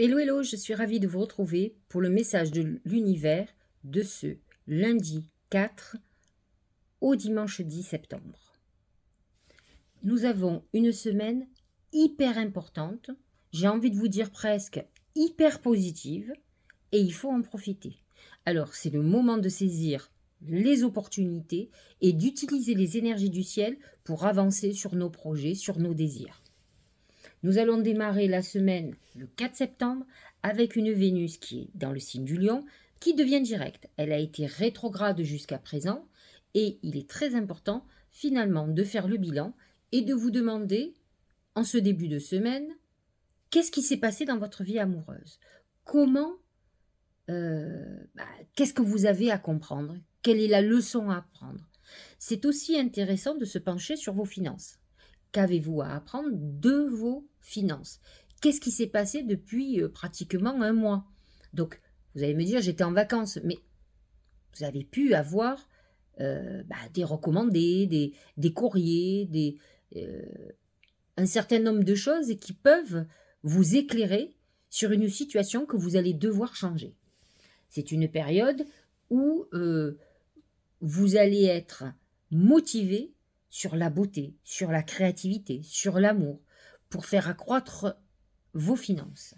Hello, hello, je suis ravie de vous retrouver pour le message de l'univers de ce lundi 4 au dimanche 10 septembre. Nous avons une semaine hyper importante, j'ai envie de vous dire presque hyper positive, et il faut en profiter. Alors, c'est le moment de saisir les opportunités et d'utiliser les énergies du ciel pour avancer sur nos projets, sur nos désirs. Nous allons démarrer la semaine le 4 septembre avec une Vénus qui est dans le signe du Lion, qui devient directe. Elle a été rétrograde jusqu'à présent et il est très important finalement de faire le bilan et de vous demander en ce début de semaine qu'est-ce qui s'est passé dans votre vie amoureuse. Qu'est-ce que vous avez à comprendre? Quelle est la leçon à apprendre? C'est aussi intéressant de se pencher sur vos finances. Qu'avez-vous à apprendre de vos finances? Qu'est-ce qui s'est passé depuis pratiquement un mois? Donc, vous allez me dire, j'étais en vacances, mais vous avez pu avoir des recommandés, des courriers, un certain nombre de choses qui peuvent vous éclairer sur une situation que vous allez devoir changer. C'est une période où vous allez être motivé sur la beauté, sur la créativité, sur l'amour, pour faire accroître vos finances.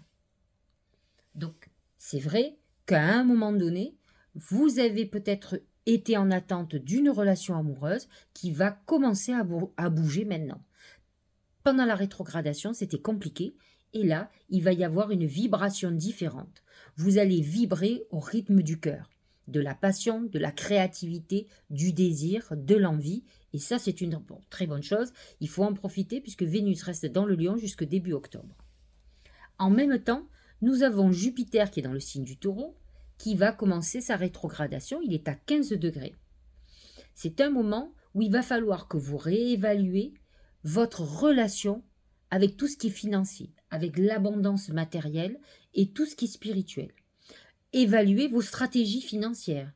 Donc, c'est vrai qu'à un moment donné, vous avez peut-être été en attente d'une relation amoureuse qui va commencer à bouger maintenant. Pendant la rétrogradation, c'était compliqué, et là, il va y avoir une vibration différente. Vous allez vibrer au rythme du cœur, de la passion, de la créativité, du désir, de l'envie. Et ça, c'est une très bonne chose. Il faut en profiter puisque Vénus reste dans le Lion jusqu'au début octobre. En même temps, nous avons Jupiter qui est dans le signe du Taureau, qui va commencer sa rétrogradation. Il est à 15 degrés. C'est un moment où il va falloir que vous réévaluez votre relation avec tout ce qui est financier, avec l'abondance matérielle et tout ce qui est spirituel. Évaluez vos stratégies financières.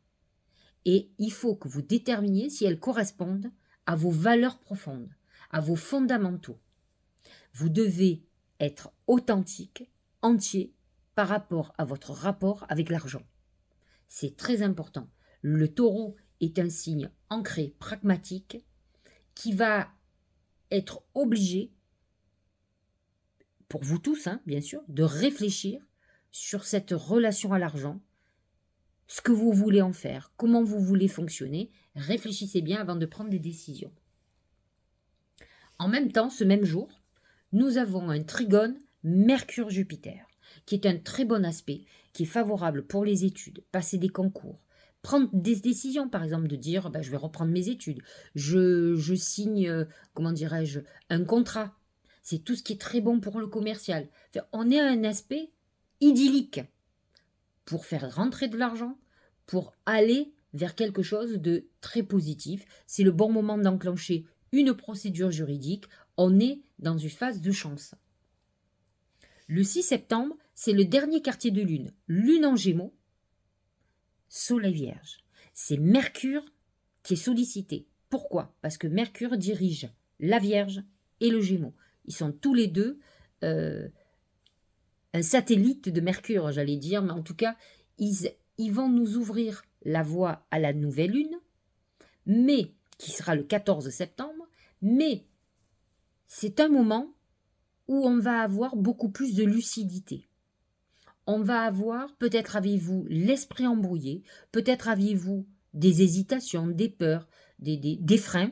Et il faut que vous déterminiez si elles correspondent à vos valeurs profondes, à vos fondamentaux. Vous devez être authentique, entier, par rapport à votre rapport avec l'argent. C'est très important. Le Taureau est un signe ancré, pragmatique, qui va être obligé, pour vous tous, bien sûr, de réfléchir sur cette relation à l'argent, ce que vous voulez en faire, comment vous voulez fonctionner. Réfléchissez bien avant de prendre des décisions. En même temps, ce même jour, nous avons un trigone Mercure-Jupiter, qui est un très bon aspect, qui est favorable pour les études, passer des concours, prendre des décisions, par exemple, de dire je vais reprendre mes études, je signe, un contrat. C'est tout ce qui est très bon pour le commercial. Enfin, on est à un aspect idyllique pour faire rentrer de l'argent, pour aller vers quelque chose de très positif. C'est le bon moment d'enclencher une procédure juridique. On est dans une phase de chance. Le 6 septembre, c'est le dernier quartier de lune. Lune en Gémeaux, Soleil Vierge. C'est Mercure qui est sollicité. Pourquoi? Parce que Mercure dirige la Vierge et le Gémeaux. Ils sont tous les deux un satellite de Mercure, j'allais dire, mais en tout cas, ils vont nous ouvrir la voie à la nouvelle lune, mais qui sera le 14 septembre, mais c'est un moment où on va avoir beaucoup plus de lucidité. On va avoir, peut-être avez-vous l'esprit embrouillé, peut-être aviez-vous des hésitations, des peurs, des freins,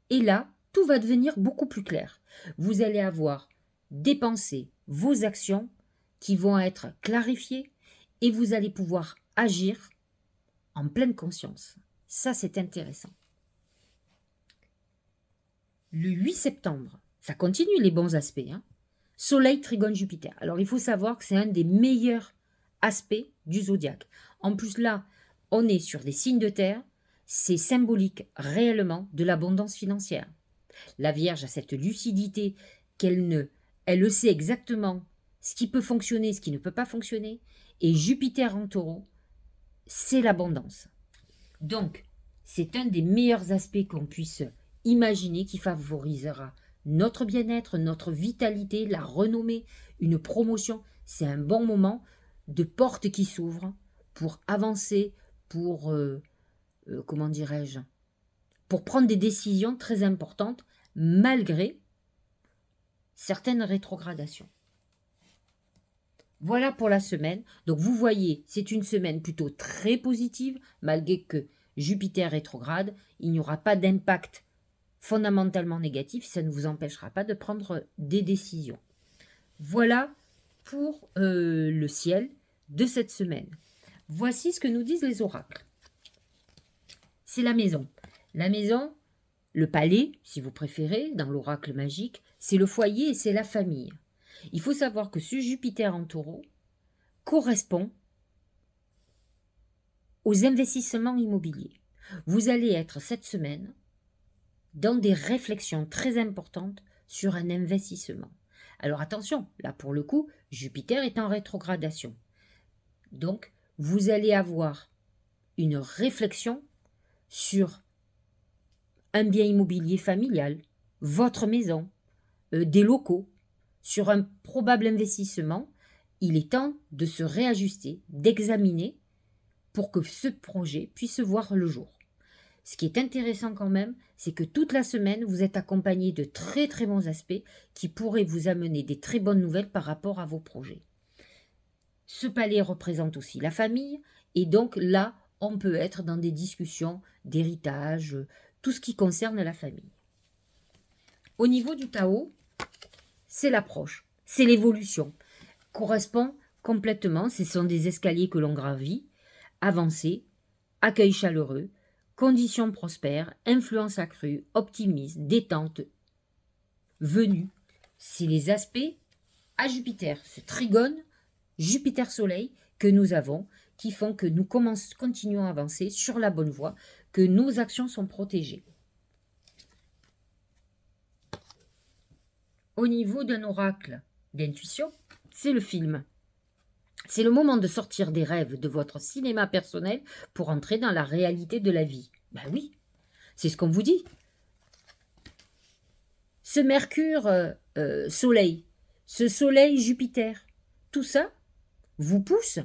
et là, tout va devenir beaucoup plus clair. Vous allez avoir des pensées, vos actions qui vont être clarifiées et vous allez pouvoir agir en pleine conscience. Ça, c'est intéressant. Le 8 septembre, ça continue les bons aspects. Soleil, Trigone, Jupiter. Alors, il faut savoir que c'est un des meilleurs aspects du zodiaque. En plus, là, on est sur des signes de terre. C'est symbolique réellement de l'abondance financière. La Vierge a cette lucidité elle sait exactement ce qui peut fonctionner, ce qui ne peut pas fonctionner. Et Jupiter en Taureau, c'est l'abondance. Donc, c'est un des meilleurs aspects qu'on puisse imaginer qui favorisera notre bien-être, notre vitalité, la renommée, une promotion. c'est un bon moment de porte qui s'ouvre pour avancer, pour, comment dirais-je, pour prendre des décisions très importantes malgré certaines rétrogradations. Voilà pour la semaine. Donc vous voyez, c'est une semaine plutôt très positive, malgré que Jupiter rétrograde, il n'y aura pas d'impact fondamentalement négatif, ça ne vous empêchera pas de prendre des décisions. Voilà pour le ciel de cette semaine. Voici ce que nous disent les oracles. C'est la maison. La maison, le palais, si vous préférez, dans l'oracle magique, c'est le foyer et c'est la famille. Il faut savoir que ce Jupiter en taureau correspond aux investissements immobiliers. Vous allez être cette semaine dans des réflexions très importantes sur un investissement. Alors attention, là pour le coup, Jupiter est en rétrogradation. Donc, vous allez avoir une réflexion sur un bien immobilier familial, votre maison, des locaux, sur un probable investissement. Il est temps de se réajuster, d'examiner pour que ce projet puisse voir le jour. Ce qui est intéressant quand même, c'est que toute la semaine, vous êtes accompagné de très très bons aspects qui pourraient vous amener des très bonnes nouvelles par rapport à vos projets. Ce palais représente aussi la famille et donc là, on peut être dans des discussions d'héritage, tout ce qui concerne la famille. Au niveau du Tao, c'est l'approche, c'est l'évolution. Correspond complètement, ce sont des escaliers que l'on gravit, avancée, accueil chaleureux, conditions prospères, influence accrue, optimisme, détente, venue. C'est les aspects à Jupiter, ce trigone Jupiter-Soleil que nous avons, qui font que nous continuons à avancer sur la bonne voie, que nos actions sont protégées. Au niveau d'un oracle d'intuition, c'est le film. C'est le moment de sortir des rêves de votre cinéma personnel pour entrer dans la réalité de la vie. Ben oui, c'est ce qu'on vous dit. Ce Mercure Soleil, ce Soleil Jupiter, tout ça vous pousse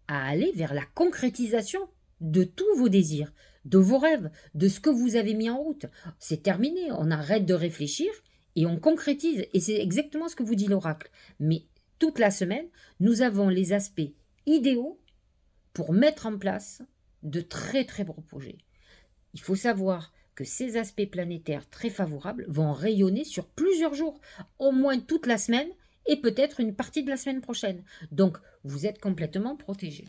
à aller vers la concrétisation de tous vos désirs, de vos rêves, de ce que vous avez mis en route. C'est terminé, on arrête de réfléchir et on concrétise. Et c'est exactement ce que vous dit l'oracle. Mais toute la semaine, nous avons les aspects idéaux pour mettre en place de très très beaux projets. Il faut savoir que ces aspects planétaires très favorables vont rayonner sur plusieurs jours, au moins toute la semaine et peut-être une partie de la semaine prochaine. Donc, vous êtes complètement protégé.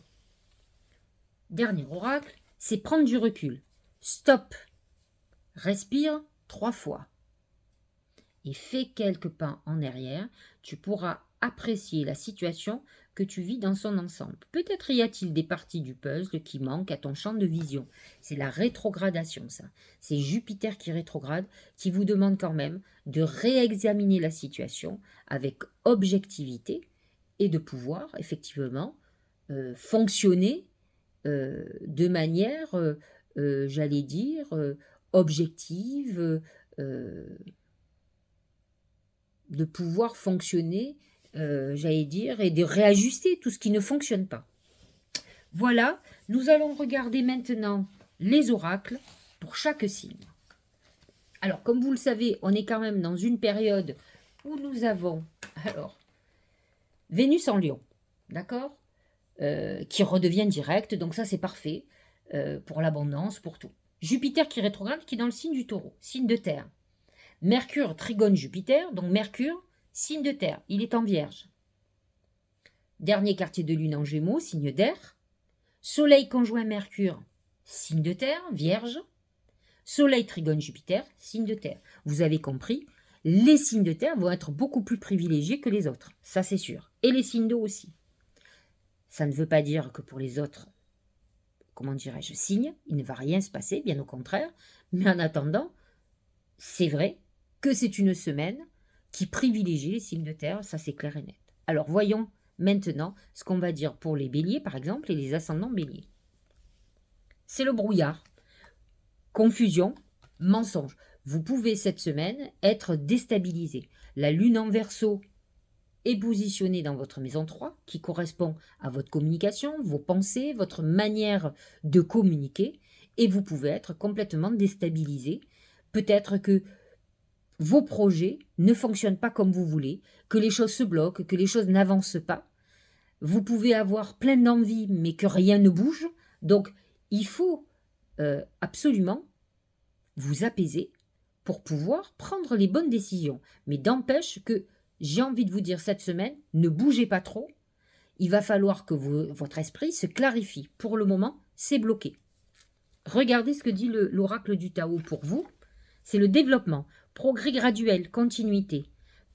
Dernier oracle, c'est prendre du recul. Stop. Respire 3 fois. Et fais quelques pas en arrière. Tu pourras apprécier la situation que tu vis dans son ensemble. Peut-être y a-t-il des parties du puzzle qui manquent à ton champ de vision. C'est la rétrogradation, ça. C'est Jupiter qui rétrograde, qui vous demande quand même de réexaminer la situation avec objectivité et de pouvoir effectivement fonctionner de manière, j'allais dire, objective, de pouvoir fonctionner, j'allais dire, et de réajuster tout ce qui ne fonctionne pas. Voilà, nous allons regarder maintenant les oracles pour chaque signe. Alors, comme vous le savez, on est quand même dans une période où nous avons, alors, Vénus en Lion, d'accord, qui redevient direct, donc ça c'est parfait, pour l'abondance, pour tout. Jupiter qui rétrograde, qui est dans le signe du Taureau, signe de terre. Mercure trigone Jupiter, donc Mercure, signe de terre, il est en Vierge. Dernier quartier de lune en Gémeaux, signe d'air. Soleil conjoint Mercure, signe de terre, Vierge. Soleil trigone Jupiter, signe de terre. Vous avez compris, les signes de terre vont être beaucoup plus privilégiés que les autres, ça c'est sûr. Et les signes d'eau aussi. Ça ne veut pas dire que pour les autres, comment dirais-je, signes, il ne va rien se passer, bien au contraire. Mais en attendant, c'est vrai que c'est une semaine qui privilégie les signes de terre, ça c'est clair et net. Alors voyons maintenant ce qu'on va dire pour les béliers par exemple et les ascendants béliers. C'est le brouillard, confusion, mensonge. Vous pouvez cette semaine être déstabilisé. La lune en Verseau est positionné dans votre maison 3, qui correspond à votre communication, vos pensées, votre manière de communiquer, et vous pouvez être complètement déstabilisé. Peut-être que vos projets ne fonctionnent pas comme vous voulez, que les choses se bloquent, que les choses n'avancent pas. Vous pouvez avoir plein d'envie, mais que rien ne bouge. Donc, il faut absolument vous apaiser pour pouvoir prendre les bonnes décisions. Mais d'empêche que, j'ai envie de vous dire cette semaine, ne bougez pas trop. Il va falloir que votre esprit se clarifie. Pour le moment, c'est bloqué. Regardez ce que dit l'oracle du Tao pour vous. C'est le développement, progrès graduel, continuité,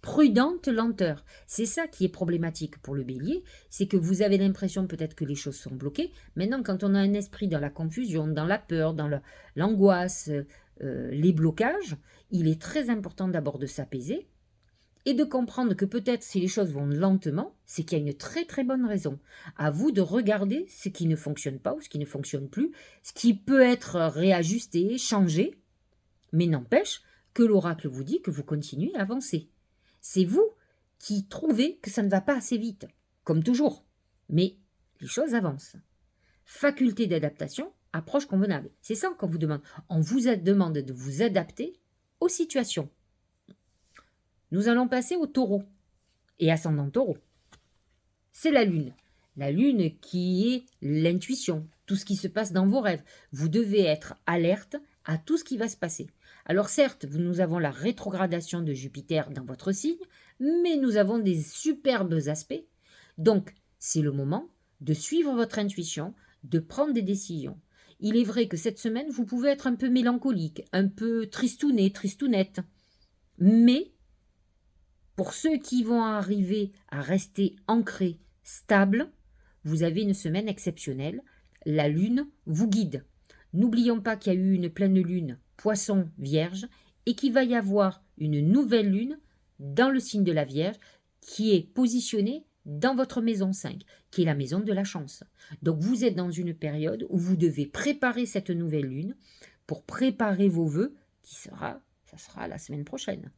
prudente lenteur. C'est ça qui est problématique pour le bélier, c'est que vous avez l'impression peut-être que les choses sont bloquées. Maintenant, quand on a un esprit dans la confusion, dans la peur, dans l'angoisse, les blocages, il est très important d'abord de s'apaiser et de comprendre que peut-être si les choses vont lentement, c'est qu'il y a une très très bonne raison. À vous de regarder ce qui ne fonctionne pas ou ce qui ne fonctionne plus, ce qui peut être réajusté, changé, mais n'empêche que l'oracle vous dit que vous continuez à avancer. C'est vous qui trouvez que ça ne va pas assez vite, comme toujours. Mais les choses avancent. Faculté d'adaptation, approche convenable. C'est ça qu'on vous demande. On vous demande de vous adapter aux situations. Nous allons passer au taureau et ascendant taureau. C'est la lune. La lune qui est l'intuition, tout ce qui se passe dans vos rêves. Vous devez être alerte à tout ce qui va se passer. Alors certes, nous avons la rétrogradation de Jupiter dans votre signe, mais nous avons des superbes aspects. Donc, c'est le moment de suivre votre intuition, de prendre des décisions. Il est vrai que cette semaine, vous pouvez être un peu mélancolique, un peu tristounet, tristounette. Mais, pour ceux qui vont arriver à rester ancrés, stables, vous avez une semaine exceptionnelle. La lune vous guide. N'oublions pas qu'il y a eu une pleine lune Poisson Vierge et qu'il va y avoir une nouvelle lune dans le signe de la Vierge qui est positionnée dans votre maison 5, qui est la maison de la chance. Donc vous êtes dans une période où vous devez préparer cette nouvelle lune pour préparer vos vœux ça sera la semaine prochaine.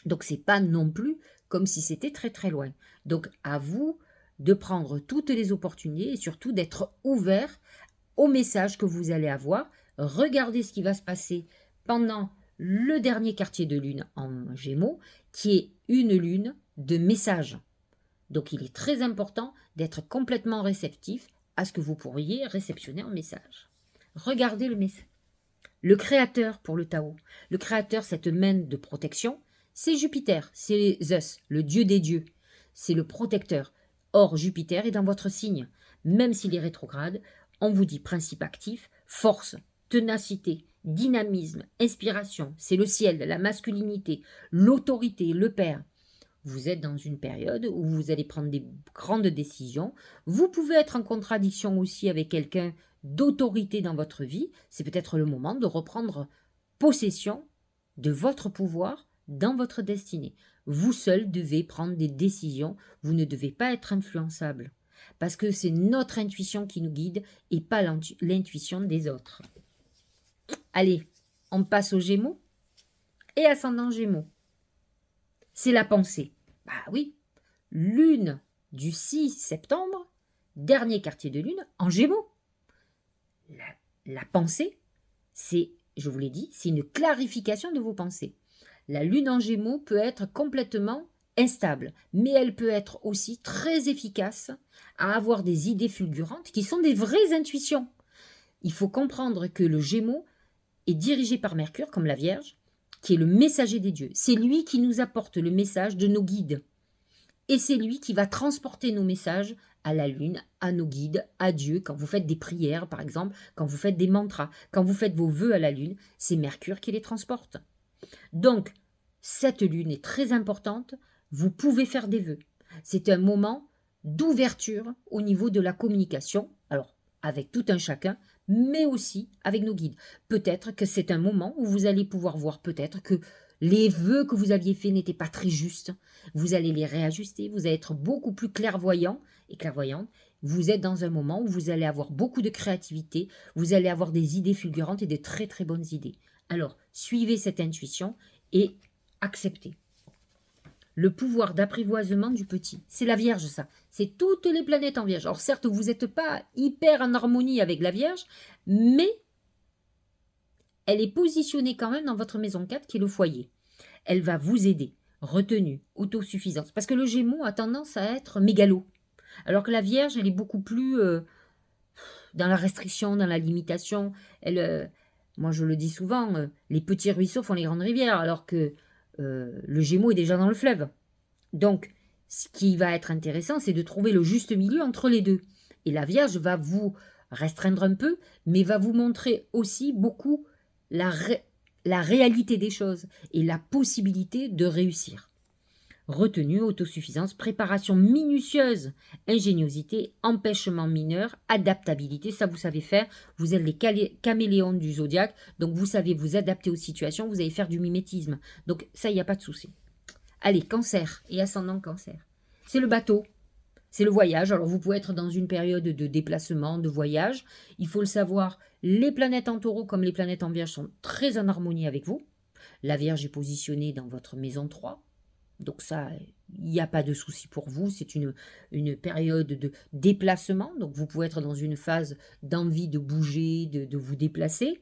Donc c'est pas non plus comme si c'était très très loin. Donc à vous de prendre toutes les opportunités et surtout d'être ouvert aux messages que vous allez avoir. Regardez ce qui va se passer pendant le dernier quartier de lune en Gémeaux, qui est une lune de messages. Donc il est très important d'être complètement réceptif à ce que vous pourriez réceptionner en message. Regardez le message. Le créateur pour le Tao. Le créateur, cette main de protection, c'est Jupiter, c'est Zeus, le dieu des dieux. C'est le protecteur. Or, Jupiter est dans votre signe. Même s'il est rétrograde, on vous dit principe actif, force, ténacité, dynamisme, inspiration. C'est le ciel, la masculinité, l'autorité, le père. Vous êtes dans une période où vous allez prendre des grandes décisions. Vous pouvez être en contradiction aussi avec quelqu'un d'autorité dans votre vie. C'est peut-être le moment de reprendre possession de votre pouvoir dans votre destinée. Vous seul devez prendre des décisions. Vous ne devez pas être influençable. Parce que c'est notre intuition qui nous guide et pas l'intuition des autres. Allez, on passe aux Gémeaux et ascendant Gémeaux. C'est la pensée. Bah oui, lune du 6 septembre, dernier quartier de lune en Gémeaux. La pensée, c'est, je vous l'ai dit, c'est une clarification de vos pensées. La lune en Gémeaux peut être complètement instable, mais elle peut être aussi très efficace à avoir des idées fulgurantes qui sont des vraies intuitions. Il faut comprendre que le Gémeaux est dirigé par Mercure, comme la Vierge, qui est le messager des dieux. C'est lui qui nous apporte le message de nos guides. Et c'est lui qui va transporter nos messages à la lune, à nos guides, à Dieu. Quand vous faites des prières, par exemple, quand vous faites des mantras, quand vous faites vos vœux à la lune, c'est Mercure qui les transporte. Donc, cette lune est très importante. Vous pouvez faire des vœux. C'est un moment d'ouverture au niveau de la communication. Alors, avec tout un chacun, mais aussi avec nos guides. Peut-être que c'est un moment où vous allez pouvoir voir peut-être que les vœux que vous aviez faits n'étaient pas très justes. Vous allez les réajuster, vous allez être beaucoup plus clairvoyant et clairvoyante. Vous êtes dans un moment où vous allez avoir beaucoup de créativité, vous allez avoir des idées fulgurantes et de très très bonnes idées. Alors, suivez cette intuition et acceptez. le pouvoir d'apprivoisement du petit. C'est la Vierge, ça. C'est toutes les planètes en Vierge. Alors certes, vous n'êtes pas hyper en harmonie avec la Vierge, mais elle est positionnée quand même dans votre maison 4, qui est le foyer. Elle va vous aider. Retenue, autosuffisance. Parce que le Gémeaux a tendance à être mégalo. Alors que la Vierge, elle est beaucoup plus dans la restriction, dans la limitation. Moi, je le dis souvent, les petits ruisseaux font les grandes rivières, alors que le Gémeaux est déjà dans le fleuve. Donc, ce qui va être intéressant, c'est de trouver le juste milieu entre les deux. Et la Vierge va vous restreindre un peu, mais va vous montrer aussi beaucoup la réalité des choses et la possibilité de réussir. Retenue, autosuffisance, préparation minutieuse, ingéniosité, empêchement mineur, adaptabilité, ça vous savez faire. Vous êtes les caméléons du zodiaque, donc vous savez vous adapter aux situations, vous allez faire du mimétisme. Donc ça, il n'y a pas de souci. Allez, Cancer et ascendant Cancer. C'est le bateau, c'est le voyage. Alors vous pouvez être dans une période de déplacement, de voyage. Il faut le savoir, les planètes en taureau comme les planètes en vierge sont très en harmonie avec vous. La Vierge est positionnée dans votre maison 3. Donc ça, il n'y a pas de souci pour vous. C'est une période de déplacement. Donc vous pouvez être dans une phase d'envie de bouger, de vous déplacer.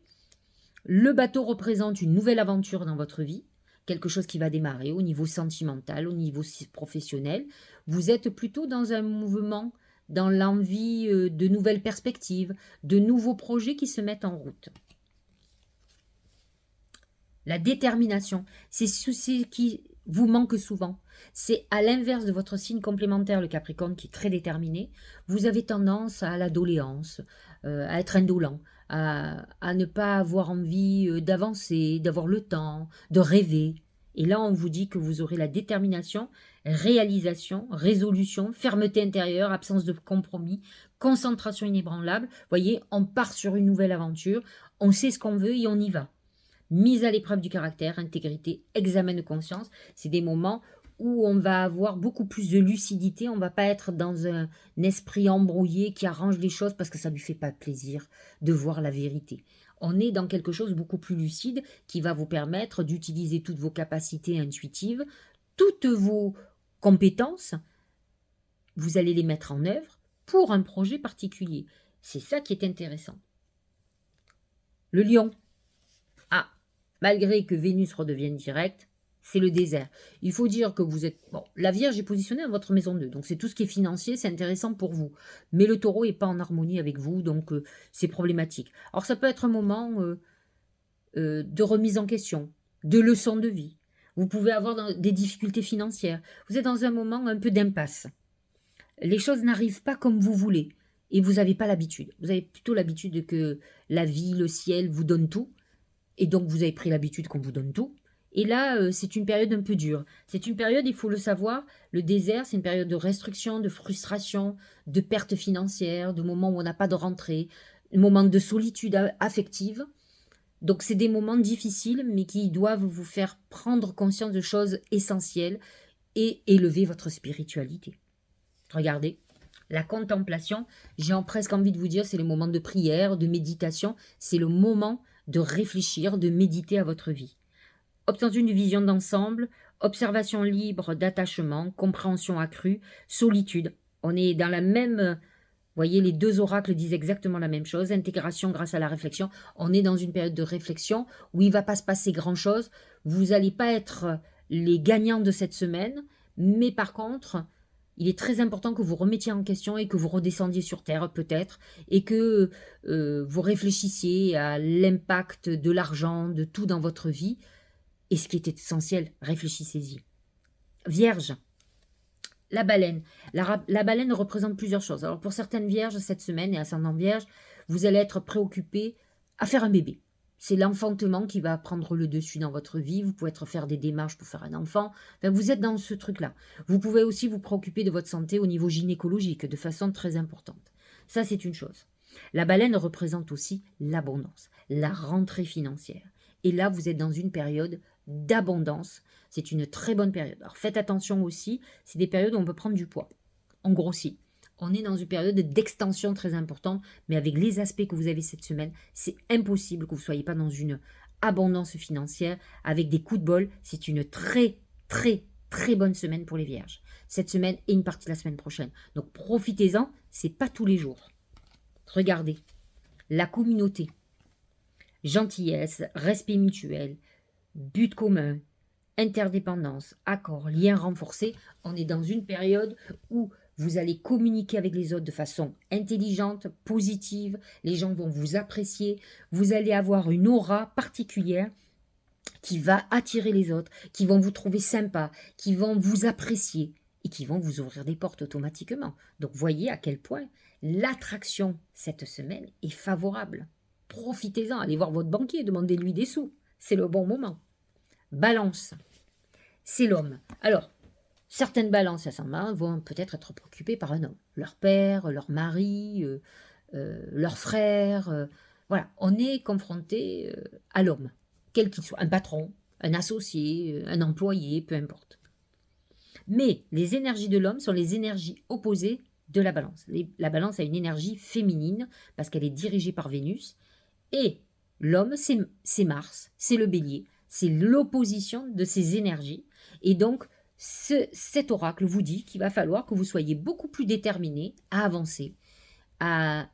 Le bateau représente une nouvelle aventure dans votre vie. Quelque chose qui va démarrer au niveau sentimental, au niveau professionnel. Vous êtes plutôt dans un mouvement, dans l'envie de nouvelles perspectives, de nouveaux projets qui se mettent en route. La détermination, c'est ce qui vous manque souvent. C'est à l'inverse de votre signe complémentaire, le Capricorne, qui est très déterminé. Vous avez tendance à la doléance, à être indolent, à ne pas avoir envie d'avancer, d'avoir le temps, de rêver. Et là, on vous dit que vous aurez la détermination, réalisation, résolution, fermeté intérieure, absence de compromis, concentration inébranlable. Vous voyez, on part sur une nouvelle aventure, on sait ce qu'on veut et on y va. Mise à l'épreuve du caractère, intégrité, examen de conscience, c'est des moments où on va avoir beaucoup plus de lucidité, on ne va pas être dans un esprit embrouillé qui arrange les choses parce que ça ne lui fait pas plaisir de voir la vérité. On est dans quelque chose de beaucoup plus lucide qui va vous permettre d'utiliser toutes vos capacités intuitives, toutes vos compétences, vous allez les mettre en œuvre pour un projet particulier. C'est ça qui est intéressant. Le lion. Ah, malgré que Vénus redevienne directe, c'est le désert. Il faut dire que vous êtes... Bon, la Vierge est positionnée dans votre maison 2, donc c'est tout ce qui est financier, c'est intéressant pour vous. Mais le taureau n'est pas en harmonie avec vous, donc c'est problématique. Alors ça peut être un moment de remise en question, de leçon de vie. Vous pouvez avoir des difficultés financières. Vous êtes dans un moment un peu d'impasse. Les choses n'arrivent pas comme vous voulez. Et vous n'avez pas l'habitude. Vous avez plutôt l'habitude que la vie, le ciel vous donne tout. Et donc, vous avez pris l'habitude qu'on vous donne tout. Et là, c'est une période un peu dure. C'est une période, il faut le savoir, le désert, c'est une période de restriction, de frustration, de perte financière, de moments où on n'a pas de rentrée, de moments de solitude affective. Donc, c'est des moments difficiles, mais qui doivent vous faire prendre conscience de choses essentielles et élever votre spiritualité. Regardez, la contemplation, j'ai presque envie de vous dire, c'est le moment de prière, de méditation, c'est le moment de réfléchir, de méditer à votre vie. Obtention d'une vision d'ensemble, observation libre d'attachement, compréhension accrue, solitude. On est dans la même... Vous voyez, les deux oracles disent exactement la même chose. Intégration grâce à la réflexion. On est dans une période de réflexion où il ne va pas se passer grand-chose. Vous n'allez pas être les gagnants de cette semaine. Mais par contre, il est très important que vous remettiez en question et que vous redescendiez sur Terre peut-être. Et que vous réfléchissiez à l'impact de l'argent, de tout dans votre vie. Et ce qui est essentiel, réfléchissez-y. Vierge. La baleine. La baleine représente plusieurs choses. Alors pour certaines vierges, cette semaine et ascendant vierge, vous allez être préoccupé à faire un bébé. C'est l'enfantement qui va prendre le dessus dans votre vie. Vous pouvez faire des démarches pour faire un enfant. Enfin, vous êtes dans ce truc-là. Vous pouvez aussi vous préoccuper de votre santé au niveau gynécologique de façon très importante. Ça, c'est une chose. La baleine représente aussi l'abondance, la rentrée financière. Et là, vous êtes dans une période d'abondance. C'est une très bonne période. Alors faites attention aussi, c'est des périodes où on peut prendre du poids. On grossit. On est dans une période d'extension très importante, mais avec les aspects que vous avez cette semaine, c'est impossible que vous ne soyez pas dans une abondance financière. Avec des coups de bol, c'est une très, très, très bonne semaine pour les vierges. Cette semaine et une partie de la semaine prochaine. Donc profitez-en, c'est pas tous les jours. Regardez, la communauté, gentillesse, respect mutuel, but commun, interdépendance, accord, lien renforcé. On est dans une période où vous allez communiquer avec les autres de façon intelligente, positive. Les gens vont vous apprécier. Vous allez avoir une aura particulière qui va attirer les autres, qui vont vous trouver sympa, qui vont vous apprécier et qui vont vous ouvrir des portes automatiquement. Donc voyez à quel point l'attraction cette semaine est favorable. Profitez-en, allez voir votre banquier, demandez-lui des sous. C'est le bon moment. Balance, c'est l'homme. Alors, certaines balances ascendants vont peut-être être préoccupées par un homme. Leur père, leur mari, leur frère. Voilà, on est confronté à l'homme, quel qu'il soit, un patron, un associé, un employé, peu importe. Mais les énergies de l'homme sont les énergies opposées de la balance. La balance a une énergie féminine parce qu'elle est dirigée par Vénus. Et l'homme, c'est Mars, c'est le bélier, c'est l'opposition de ces énergies. Et donc, cet oracle vous dit qu'il va falloir que vous soyez beaucoup plus déterminé à avancer, à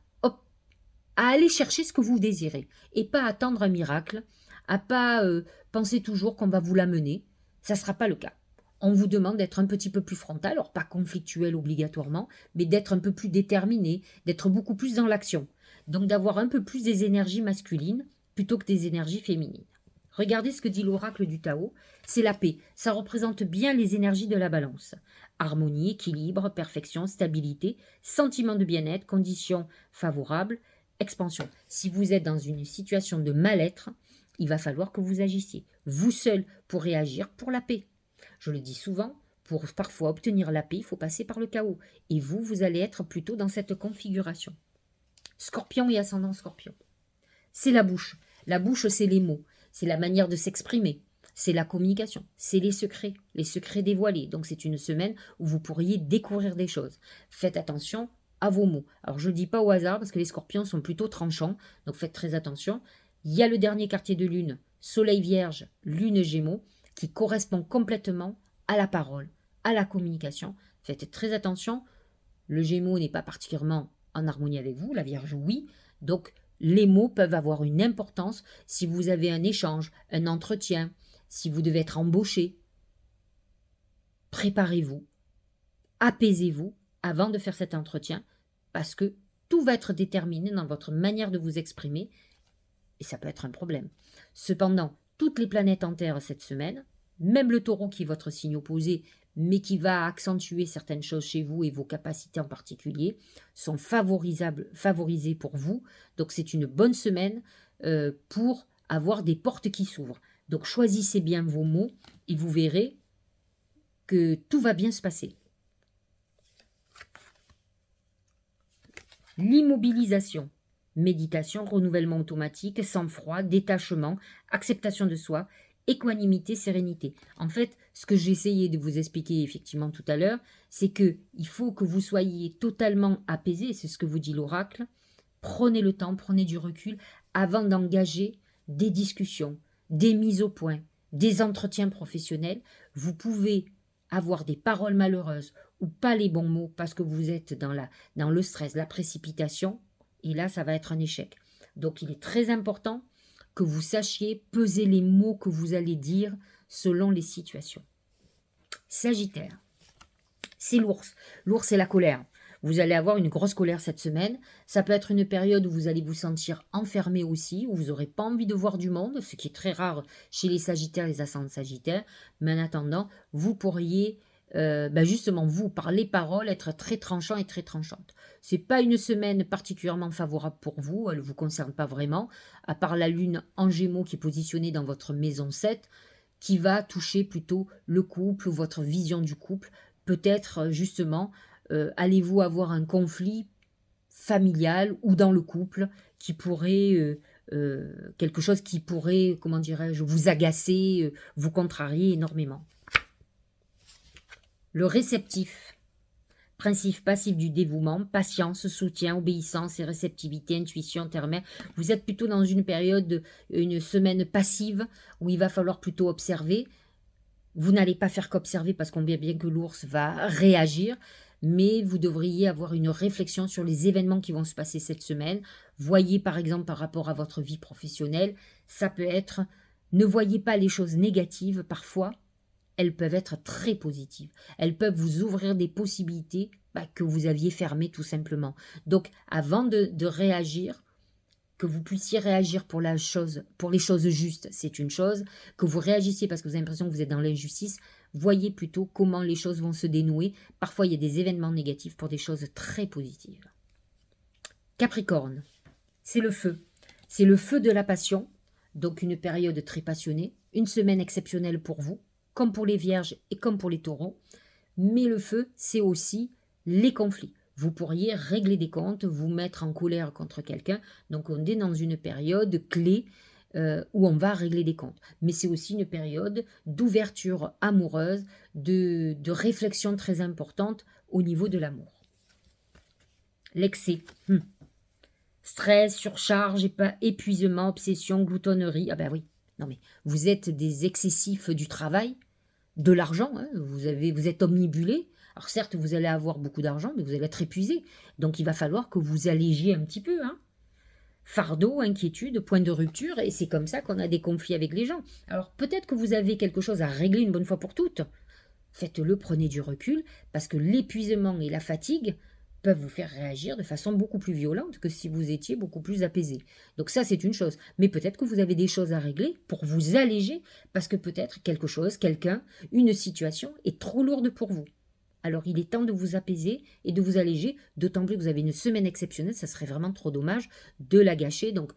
aller chercher ce que vous désirez et pas attendre un miracle, à pas penser toujours qu'on va vous l'amener. Ça ne sera pas le cas. On vous demande d'être un petit peu plus frontal, alors pas conflictuel obligatoirement, mais d'être un peu plus déterminé, d'être beaucoup plus dans l'action. Donc d'avoir un peu plus des énergies masculines plutôt que des énergies féminines. Regardez ce que dit l'oracle du Tao, c'est la paix. Ça représente bien les énergies de la balance. Harmonie, équilibre, perfection, stabilité, sentiment de bien-être, conditions favorables, expansion. Si vous êtes dans une situation de mal-être, il va falloir que vous agissiez. Vous seul pour réagir pour la paix. Je le dis souvent, pour parfois obtenir la paix, il faut passer par le chaos. Et vous allez être plutôt dans cette configuration. Scorpion et ascendant Scorpion. C'est la bouche. La bouche, c'est les mots. C'est la manière de s'exprimer. C'est la communication. C'est les secrets dévoilés. Donc c'est une semaine où vous pourriez découvrir des choses. Faites attention à vos mots. Alors je ne le dis pas au hasard parce que les scorpions sont plutôt tranchants. Donc faites très attention. Il y a le dernier quartier de lune, Soleil Vierge, Lune Gémeaux, qui correspond complètement à la parole, à la communication. Faites très attention. Le Gémeaux n'est pas particulièrement en harmonie avec vous, la Vierge oui. Donc les mots peuvent avoir une importance si vous avez un échange, un entretien, si vous devez être embauché. Préparez-vous, apaisez-vous avant de faire cet entretien parce que tout va être déterminé dans votre manière de vous exprimer et ça peut être un problème. Cependant, toutes les planètes en Terre cette semaine, même le Taureau qui est votre signe opposé, mais qui va accentuer certaines choses chez vous et vos capacités en particulier, sont favorisées pour vous. Donc c'est une bonne semaine pour avoir des portes qui s'ouvrent. Donc choisissez bien vos mots et vous verrez que tout va bien se passer. L'immobilisation. Méditation, renouvellement automatique, sang-froid, détachement, acceptation de soi, équanimité, sérénité. En fait, ce que j'ai essayé de vous expliquer effectivement tout à l'heure, c'est que il faut que vous soyez totalement apaisé, c'est ce que vous dit l'oracle. Prenez le temps, prenez du recul avant d'engager des discussions, des mises au point, des entretiens professionnels. Vous pouvez avoir des paroles malheureuses ou pas les bons mots parce que vous êtes dans le stress, la précipitation. Et là, ça va être un échec. Donc, il est très important que vous sachiez peser les mots que vous allez dire selon les situations. Sagittaire, c'est l'ours. L'ours, c'est la colère. Vous allez avoir une grosse colère cette semaine. Ça peut être une période où vous allez vous sentir enfermé aussi, où vous n'aurez pas envie de voir du monde, ce qui est très rare chez les Sagittaires, les ascendants Sagittaires. Mais en attendant, vous pourriez... justement, vous, par les paroles, être très tranchant et très tranchante. C'est pas une semaine particulièrement favorable pour vous, elle ne vous concerne pas vraiment, à part la lune en Gémeaux qui est positionnée dans votre maison 7, qui va toucher plutôt le couple ou votre vision du couple. Peut-être justement, allez-vous avoir un conflit familial ou dans le couple qui pourrait... quelque chose qui pourrait, comment dirais-je, vous agacer, vous contrarier énormément. Le réceptif, principe passif du dévouement, patience, soutien, obéissance et réceptivité, intuition, terre-mère. Vous êtes plutôt dans une période, une semaine passive où il va falloir plutôt observer. Vous n'allez pas faire qu'observer parce qu'on voit bien que l'ours va réagir, mais vous devriez avoir une réflexion sur les événements qui vont se passer cette semaine. Voyez par exemple par rapport à votre vie professionnelle, ça peut être, ne voyez pas les choses négatives parfois, elles peuvent être très positives. Elles peuvent vous ouvrir des possibilités que vous aviez fermées tout simplement. Donc avant de réagir, que vous puissiez réagir pour les choses justes, c'est une chose. Que vous réagissiez parce que vous avez l'impression que vous êtes dans l'injustice, voyez plutôt comment les choses vont se dénouer. Parfois, il y a des événements négatifs pour des choses très positives. Capricorne, c'est le feu. C'est le feu de la passion, donc une période très passionnée, une semaine exceptionnelle pour vous, comme pour les vierges et comme pour les taureaux. Mais le feu, c'est aussi les conflits. Vous pourriez régler des comptes, vous mettre en colère contre quelqu'un. Donc on est dans une période clé où on va régler des comptes. Mais c'est aussi une période d'ouverture amoureuse, de réflexion très importante au niveau de l'amour. L'excès. Stress, surcharge, épuisement, obsession, gloutonnerie. Ah ben oui, non mais vous êtes des excessifs du travail, de l'argent, hein, vous êtes omnibulé. Alors certes, vous allez avoir beaucoup d'argent, mais vous allez être épuisé. Donc il va falloir que vous allégiez un petit peu. Fardeau, inquiétude, point de rupture, et c'est comme ça qu'on a des conflits avec les gens. Alors peut-être que vous avez quelque chose à régler une bonne fois pour toutes. Faites-le, prenez du recul, parce que l'épuisement et la fatigue peuvent vous faire réagir de façon beaucoup plus violente que si vous étiez beaucoup plus apaisé. Donc ça, c'est une chose. Mais peut-être que vous avez des choses à régler pour vous alléger, parce que peut-être quelque chose, quelqu'un, une situation est trop lourde pour vous. Alors il est temps de vous apaiser et de vous alléger, d'autant plus que vous avez une semaine exceptionnelle, ça serait vraiment trop dommage de la gâcher. Donc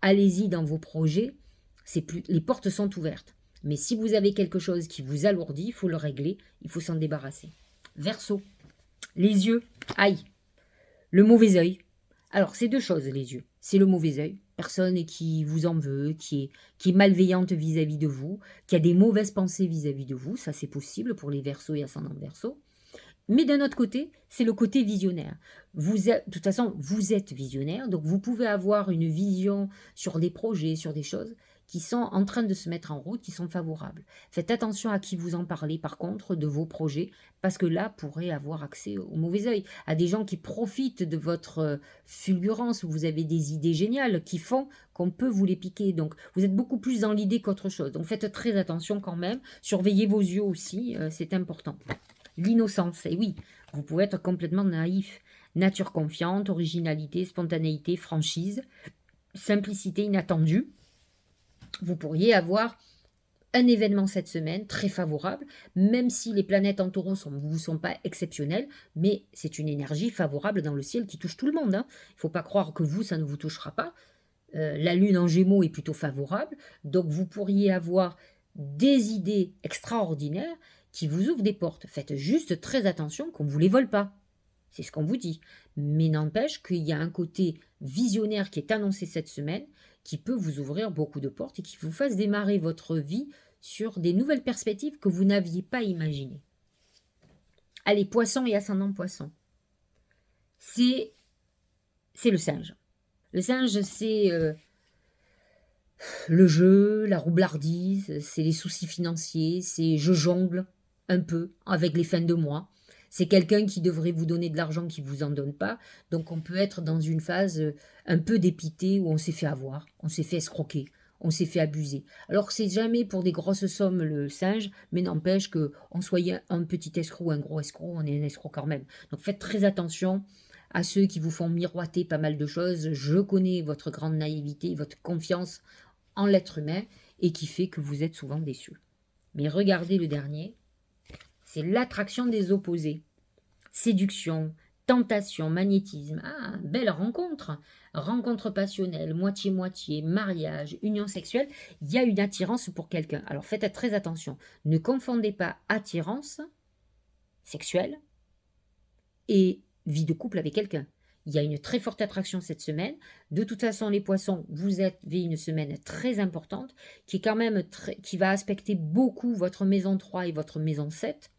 allez-y dans vos projets, les portes sont ouvertes. Mais si vous avez quelque chose qui vous alourdit, il faut le régler, il faut s'en débarrasser. Verseau, les yeux, aïe, le mauvais œil. Alors, c'est deux choses, les yeux. C'est le mauvais œil, personne qui vous en veut, qui est malveillante vis-à-vis de vous, qui a des mauvaises pensées vis-à-vis de vous, ça c'est possible pour les Verseaux et ascendants Verseaux. Mais d'un autre côté, c'est le côté visionnaire. De toute façon, vous êtes visionnaire, donc vous pouvez avoir une vision sur des projets, sur des choses qui sont en train de se mettre en route, qui sont favorables. Faites attention à qui vous en parlez, par contre, de vos projets, parce que là, pourrait avoir accès au mauvais œil, à des gens qui profitent de votre fulgurance, où vous avez des idées géniales, qui font qu'on peut vous les piquer. Donc, vous êtes beaucoup plus dans l'idée qu'autre chose. Donc, faites très attention quand même. Surveillez vos yeux aussi, c'est important. L'innocence, et oui, vous pouvez être complètement naïf. Nature confiante, originalité, spontanéité, franchise, simplicité inattendue. Vous pourriez avoir un événement cette semaine très favorable, même si les planètes en taureau ne vous sont pas exceptionnelles, mais c'est une énergie favorable dans le ciel qui touche tout le monde. Il ne faut pas croire que vous, ça ne vous touchera pas. La lune en gémeaux est plutôt favorable, donc vous pourriez avoir des idées extraordinaires qui vous ouvrent des portes. Faites juste très attention qu'on ne vous les vole pas. C'est ce qu'on vous dit. Mais n'empêche qu'il y a un côté visionnaire qui est annoncé cette semaine qui peut vous ouvrir beaucoup de portes et qui vous fasse démarrer votre vie sur des nouvelles perspectives que vous n'aviez pas imaginées. Allez, poisson et ascendant poisson. C'est le singe. Le singe, c'est le jeu, la roublardise, c'est les soucis financiers, c'est je jongle un peu avec les fins de mois. C'est quelqu'un qui devrait vous donner de l'argent qui ne vous en donne pas. Donc on peut être dans une phase un peu dépitée où on s'est fait avoir, on s'est fait escroquer, on s'est fait abuser. Alors c'est jamais pour des grosses sommes le singe, mais n'empêche qu'on soit un petit escroc ou un gros escroc, on est un escroc quand même. Donc faites très attention à ceux qui vous font miroiter pas mal de choses. Je connais votre grande naïveté, votre confiance en l'être humain et qui fait que vous êtes souvent déçus. Mais regardez le dernier, c'est l'attraction des opposés. Séduction, tentation, magnétisme. Ah, belle rencontre. Rencontre passionnelle, moitié-moitié, mariage, union sexuelle. Il y a une attirance pour quelqu'un. Alors faites très attention. Ne confondez pas attirance sexuelle et vie de couple avec quelqu'un. Il y a une très forte attraction cette semaine. De toute façon, les poissons, vous avez une semaine très importante qui est quand même qui va aspecter beaucoup votre maison 3 et votre maison 7,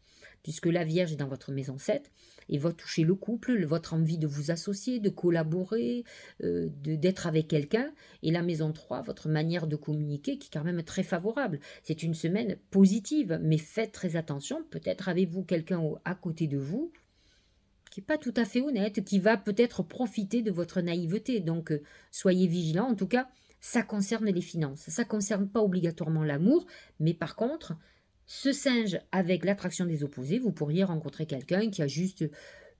puisque la Vierge est dans votre maison 7. et va toucher le couple, votre envie de vous associer, de collaborer, d'être avec quelqu'un. Et la maison 3, votre manière de communiquer qui est quand même très favorable. C'est une semaine positive, mais faites très attention. Peut-être avez-vous quelqu'un à côté de vous qui n'est pas tout à fait honnête, qui va peut-être profiter de votre naïveté. Donc, soyez vigilants. En tout cas, ça concerne les finances. Ça ne concerne pas obligatoirement l'amour, mais par contre, ce singe avec l'attraction des opposés, vous pourriez rencontrer quelqu'un qui a juste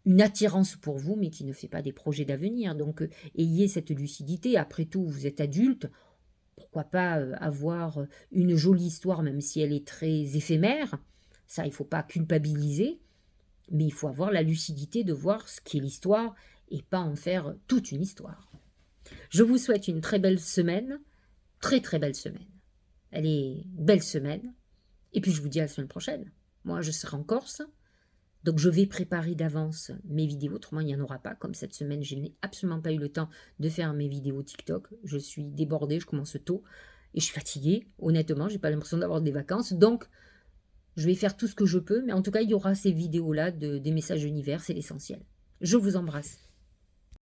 une attirance pour vous, mais qui ne fait pas des projets d'avenir. Donc, ayez cette lucidité. Après tout, vous êtes adulte. Pourquoi pas avoir une jolie histoire, même si elle est très éphémère. Ça, il ne faut pas culpabiliser. Mais il faut avoir la lucidité de voir ce qu'est l'histoire et pas en faire toute une histoire. Je vous souhaite une très belle semaine, très très belle semaine. Elle est belle semaine. Et puis je vous dis à la semaine prochaine. Moi, je serai en Corse, donc je vais préparer d'avance mes vidéos, autrement il n'y en aura pas. Comme cette semaine, je n'ai absolument pas eu le temps de faire mes vidéos TikTok. Je suis débordée, je commence tôt et je suis fatiguée. Honnêtement, je n'ai pas l'impression d'avoir des vacances. Donc, je vais faire tout ce que je peux, mais en tout cas, il y aura ces vidéos-là des messages d'univers, c'est l'essentiel. Je vous embrasse.